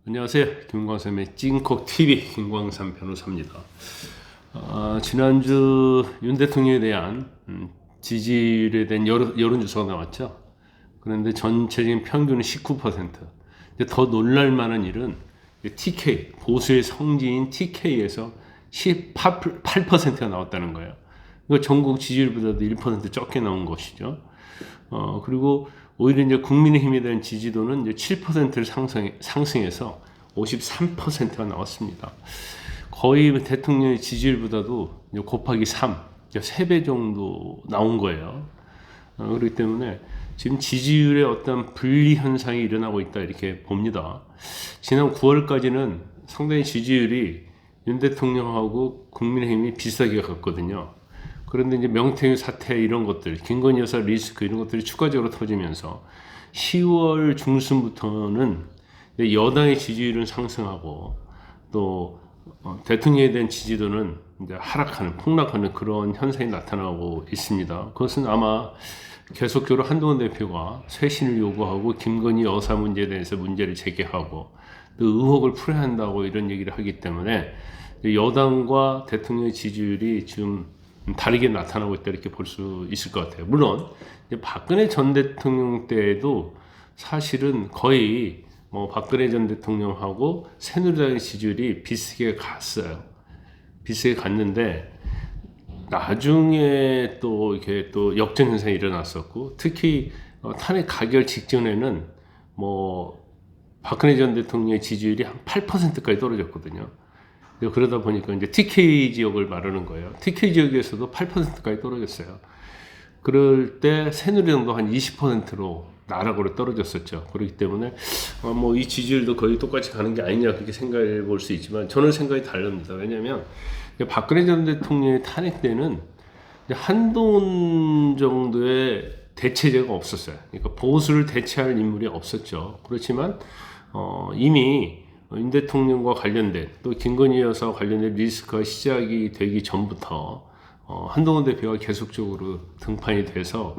안녕하세요. 김광삼의 찐콕TV 김광삼 변호사입니다. 지난주 윤 대통령에 대한 지지율에 대한 여론조사가 나왔죠. 그런데 전체적인 평균은 19%. 근데 더 놀랄만한 일은 TK, 보수의 성지인 TK에서 18%가 나왔다는 거예요. 이거 전국 지지율보다도 1% 적게 나온 것이죠. 그리고 오히려 이제 국민의힘에 대한 지지도는 이제 7%를 상승해서 53%가 나왔습니다. 거의 대통령의 지지율보다도 곱하기 3, 3배 정도 나온 거예요. 그렇기 때문에 지금 지지율에 어떤 분리 현상이 일어나고 있다 이렇게 봅니다. 지난 9월까지는 상당히 지지율이 윤 대통령하고 국민의힘이 비슷하게 갔거든요. 그런데 이제 명태균 사태 이런 것들, 김건희 여사 리스크 이런 것들이 추가적으로 터지면서 10월 중순부터는 여당의 지지율은 상승하고 또 대통령에 대한 지지도는 이제 하락하는, 폭락하는 그런 현상이 나타나고 있습니다. 그것은 아마 계속적으로 한동훈 대표가 쇄신을 요구하고 김건희 여사 문제에 대해서 문제를 제기하고 또 의혹을 풀어야 한다고 이런 얘기를 하기 때문에 여당과 대통령의 지지율이 지금 다르게 나타나고 있다 이렇게 볼 수 있을 것 같아요. 물론 박근혜 전 대통령 때에도 사실은 거의 박근혜 전 대통령하고 새누리당의 지지율이 비슷하게 갔어요. 비슷하게 갔는데 나중에 또 이렇게 또 역전 현상이 일어났었고 특히 탄핵 가결 직전에는 박근혜 전 대통령의 지지율이 한 8%까지 떨어졌거든요. 그러다 보니까 이제 TK 지역을 말하는 거예요. TK 지역에서도 8%까지 떨어졌어요. 그럴 때 새누리당도 한 20%로 나락으로 떨어졌었죠. 그렇기 때문에 이 지지율도 거의 똑같이 가는 게 아니냐 그렇게 생각해 볼 수 있지만 저는 생각이 다릅니다. 왜냐하면 박근혜 전 대통령의 탄핵 때는 한동훈 정도의 대체제가 없었어요. 그러니까 보수를 대체할 인물이 없었죠. 그렇지만 이미 윤 대통령과 관련된 또 김건희 여사와 관련된 리스크가 시작이 되기 전부터 한동훈 대표가 계속적으로 등판이 돼서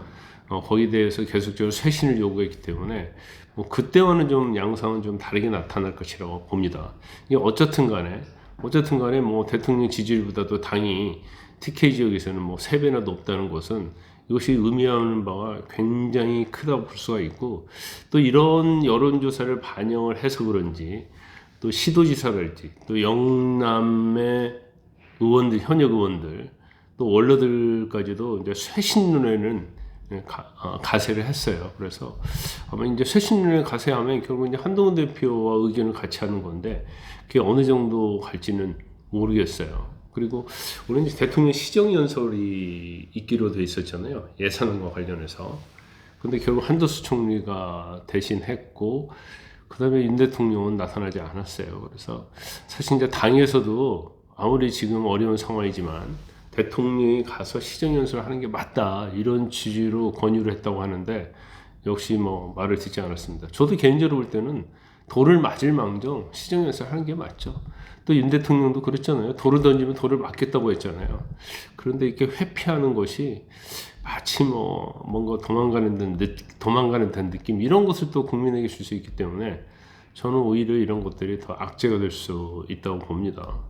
거기에 대해서 계속적으로 쇄신을 요구했기 때문에 그때와는 좀 양상은 좀 다르게 나타날 것이라고 봅니다. 이게 어쨌든 간에 대통령 지지율보다도 당이 TK 지역에서는 3배나 높다는 것은 이것이 의미하는 바가 굉장히 크다고 볼 수가 있고 또 이런 여론조사를 반영을 해서 그런지 또 시도지사랄지 또 영남의 의원들, 현역 의원들 또 원로들까지도 이제 쇄신론에는 가세를 했어요. 그래서 아마 이제 쇄신론에 가세하면 결국 이제 한동훈 대표와 의견을 같이 하는 건데 그게 어느 정도 갈지는 모르겠어요. 그리고 오늘 이제 대통령 시정연설이 있기로 돼 있었잖아요. 예산안과 관련해서. 근데 결국 한도수 총리가 대신했고 그 다음에 윤 대통령은 나타나지 않았어요. 그래서 사실 이제 당에서도 아무리 지금 어려운 상황이지만 대통령이 가서 시정연설을 하는 게 맞다 이런 취지로 권유를 했다고 하는데 역시 말을 듣지 않았습니다. 저도 개인적으로 볼 때는 돌을 맞을 망정 시정연설 하는 게 맞죠. 또 윤 대통령도 그랬잖아요. 돌을 던지면 돌을 맞겠다고 했잖아요. 그런데 이렇게 회피하는 것이 마치 뭔가 도망가는 듯한 느낌 이런 것을 또 국민에게 줄 수 있기 때문에 저는 오히려 이런 것들이 더 악재가 될 수 있다고 봅니다.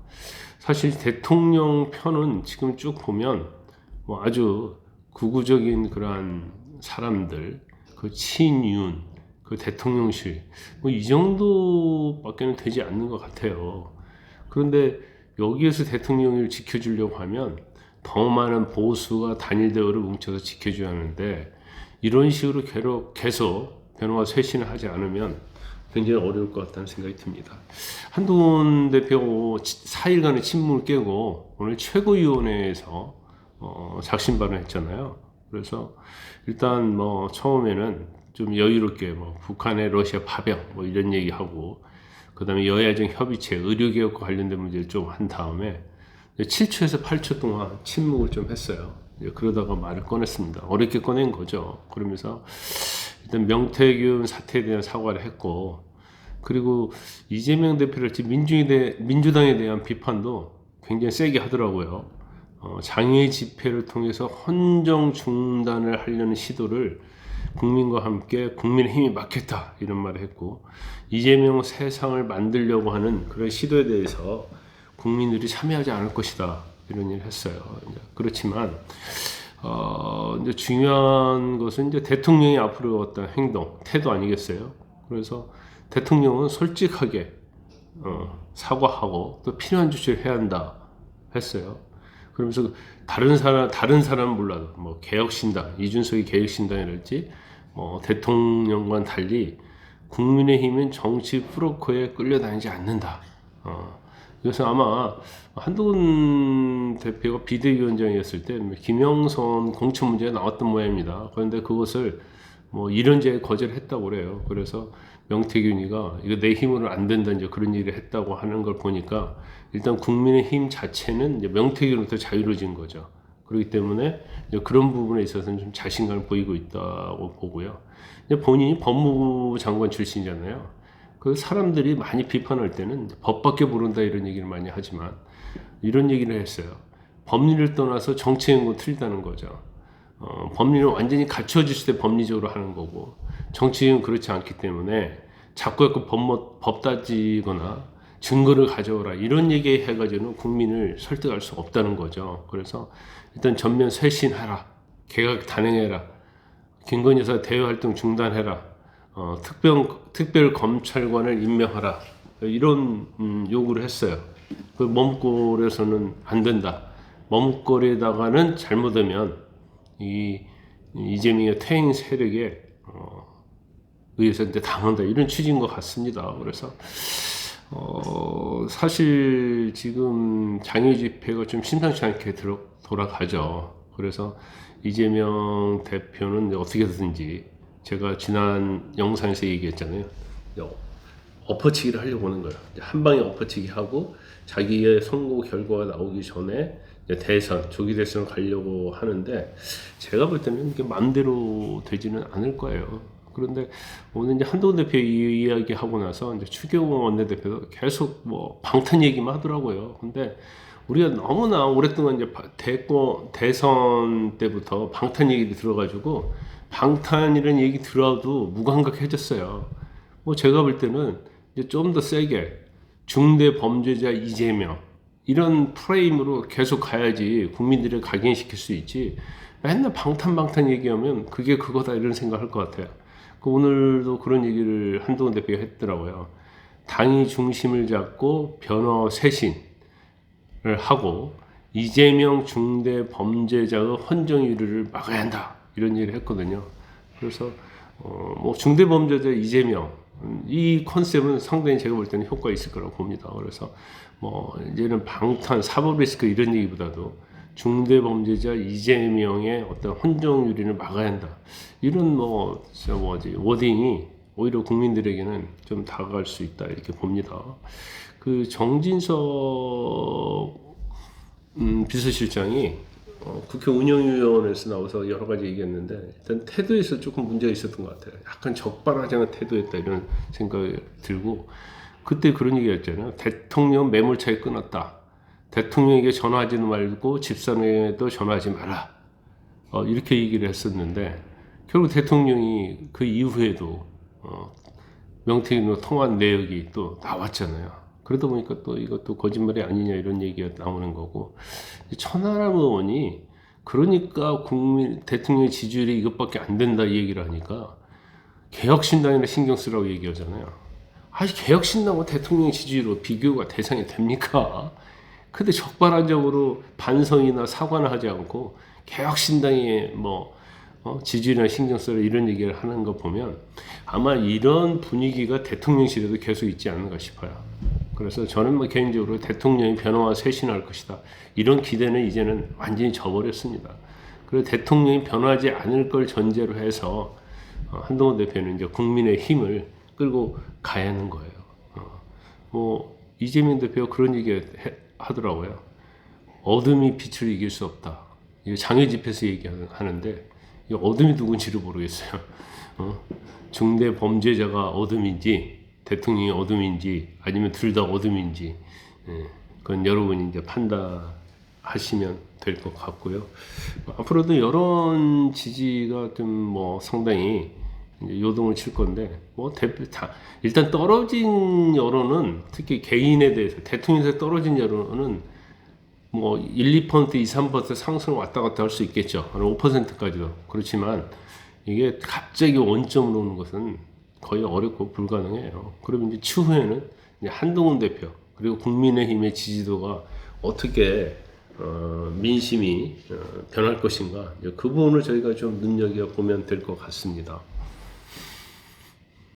사실 대통령 편은 지금 쭉 보면 아주 극우적인 그러한 사람들, 그 친윤, 그 대통령실 이 정도밖에는 되지 않는 것 같아요. 그런데 여기에서 대통령을 지켜주려고 하면 더 많은 보수가 단일 대우를 뭉쳐서 지켜줘야 하는데 이런 식으로 계속 변호와 쇄신을 하지 않으면 굉장히 어려울 것 같다는 생각이 듭니다. 한동훈 대표 4일간의 침묵을 깨고 오늘 최고위원회에서 작심 발언했잖아요. 그래서 일단 처음에는 좀 여유롭게 북한의 러시아 파병 이런 얘기하고 그 다음에 여야정 협의체 의료개혁과 관련된 문제를 좀 한 다음에 7초에서 8초 동안 침묵을 좀 했어요. 그러다가 말을 꺼냈습니다. 어렵게 꺼낸 거죠. 그러면서 일단 명태균 사태에 대한 사과를 했고 그리고 이재명 대표랄지 민주당에 대한 비판도 굉장히 세게 하더라고요. 장외 집회를 통해서 헌정 중단을 하려는 시도를 국민과 함께 국민의힘이 맞겠다 이런 말을 했고, 이재명 세상을 만들려고 하는 그런 시도에 대해서 국민들이 참여하지 않을 것이다 이런 얘기를 했어요. 그렇지만 이제 중요한 것은 이제 대통령이 앞으로 어떤 행동, 태도 아니겠어요? 그래서 대통령은 솔직하게 사과하고 또 필요한 조치를 해야 한다 했어요. 그러면서 다른 사람은 몰라도 뭐 개혁신당, 이준석이 개혁신당이랄지 뭐 대통령과는 달리 국민의힘은 정치 프로커에 끌려다니지 않는다. 그래서 아마 한동훈 대표가 비대위원장이었을 때 김영선 공천 문제가 나왔던 모양입니다. 그런데 그것을 뭐 이런저런 거절을 했다고 그래요. 그래서 명태균이가 이거 내 힘으로는 안 된다 이제 그런 얘기를 했다고 하는 걸 보니까 일단 국민의힘 자체는 이제 명태균으로부터 자유로워진 거죠. 그렇기 때문에 이제 그런 부분에 있어서는 좀 자신감을 보이고 있다고 보고요. 본인이 법무부 장관 출신이잖아요. 그 사람들이 많이 비판할 때는 법밖에 모른다 이런 얘기를 많이 하지만 이런 얘기를 했어요. 법리를 떠나서 정치행동 틀리다는 거죠. 법리는 완전히 갖춰졌을 때 법리적으로 하는 거고 정치행은 그렇지 않기 때문에 자꾸 법 따지거나 증거를 가져오라 이런 얘기 해가지고는 국민을 설득할 수 없다는 거죠. 그래서 일단 전면 쇄신하라, 개각 단행해라, 김건희 여사 대외 활동 중단해라, 특별 검찰관을 임명하라 이런 요구를 했어요. 그 머뭇거려서는 안 된다. 머뭇거리다가는 잘못하면 이재명의 퇴행 세력에 의해서 이제 당한다 이런 취지인 것 같습니다. 그래서 사실 지금 장외 집회가 좀 심상치 않게 돌아가죠. 그래서 이재명 대표는 어떻게든지 제가 지난 영상에서 얘기했잖아요. 엎어치기를 하려고 하는 거예요. 한 방에 엎어치기 하고 자기의 선거 결과가 나오기 전에 조기 대선을 가려고 하는데 제가 볼 때는 이게 마음대로 되지는 않을 거예요. 그런데 오늘 이제 한동훈 대표 이야기 하고 나서 이제 추경호 원내대표도 계속 뭐 방탄 얘기만 하더라고요. 근데 우리가 너무나 오랫동안 이제 대선 때부터 방탄 얘기를 들어가지고 방탄이라는 얘기 들어도 무감각해졌어요. 뭐 제가 볼 때는 이제 좀 더 세게 중대 범죄자 이재명 이런 프레임으로 계속 가야지 국민들을 각인시킬 수 있지. 맨날 방탄 얘기하면 그게 그거다 이런 생각할 것 같아요. 오늘도 그런 얘기를 한동훈 대표가 했더라고요. 당이 중심을 잡고 변호 쇄신을 하고 이재명 중대 범죄자의 헌정유리를 막아야 한다 이런 얘기를 했거든요. 그래서 뭐 중대 범죄자 이재명 이 컨셉은 상당히 제가 볼 때는 효과 있을 거라고 봅니다. 그래서 뭐 이제는 방탄 사법 리스크 이런 얘기보다도 중대 범죄자 이재명의 어떤 헌정유리를 막아야 한다. 이런 워딩이 오히려 국민들에게는 좀 다가갈 수 있다 이렇게 봅니다. 그 정진석 비서실장이 국회 운영위원회에서 나와서 여러 가지 얘기했는데 일단 태도에서 조금 문제가 있었던 것 같아요. 약간 적반하장한 태도였다 이런 생각이 들고 그때 그런 얘기했잖아요. 대통령 매몰차에 끊었다. 대통령에게 전화하지도 말고 집사람에게도 전화하지 마라. 이렇게 얘기를 했었는데 결국 대통령이 그 이후에도 명태균으로 통화한 내역이 또 나왔잖아요. 그러다 보니까 또 이것도 거짓말이 아니냐 이런 얘기가 나오는 거고 천하람 의원이 그러니까 대통령의 지지율이 이것밖에 안 된다 이 얘기를 하니까 개혁신당이나 신경 쓰라고 얘기하잖아요. 아니 개혁신당과 대통령 지지율로 비교가 대상이 됩니까? 근데 적반하장으로 반성이나 사과는 하지 않고 개혁신당이 지지율이나 신경 쓰라 이런 얘기를 하는 거 보면 아마 이런 분위기가 대통령실에도 계속 있지 않는가 싶어요. 그래서 저는 개인적으로 대통령이 변화와 쇄신할 것이다. 이런 기대는 이제는 완전히 져버렸습니다. 그리고 대통령이 변화하지 않을 걸 전제로 해서 한동훈 대표는 이제 국민의 힘을 끌고 가야 하는 거예요. 이재명 대표가 그런 얘기 하더라고요. 어둠이 빛을 이길 수 없다. 이거 장외 집회에서 얘기하는데 이 어둠이 누군지를 모르겠어요. 중대 범죄자가 어둠인지 대통령이 어둠인지 아니면 둘 다 어둠인지 그건 여러분이 이제 판단하시면 될 것 같고요. 앞으로도 여론 지지가 좀 뭐 상당히 이제 요동을 칠 건데 뭐 일단 떨어진 여론은 특히 개인에 대해서 대통령에 떨어진 여론은 뭐 1, 2%, 2, 3% 상승 왔다 갔다 할 수 있겠죠. 한 5%까지도. 그렇지만 이게 갑자기 원점으로 오는 것은 거의 어렵고 불가능해요. 그러면 이제 추후에는 이제 한동훈 대표 그리고 국민의힘의 지지도가 어떻게 민심이 변할 것인가 그 부분을 저희가 좀 눈여겨 보면 될 것 같습니다.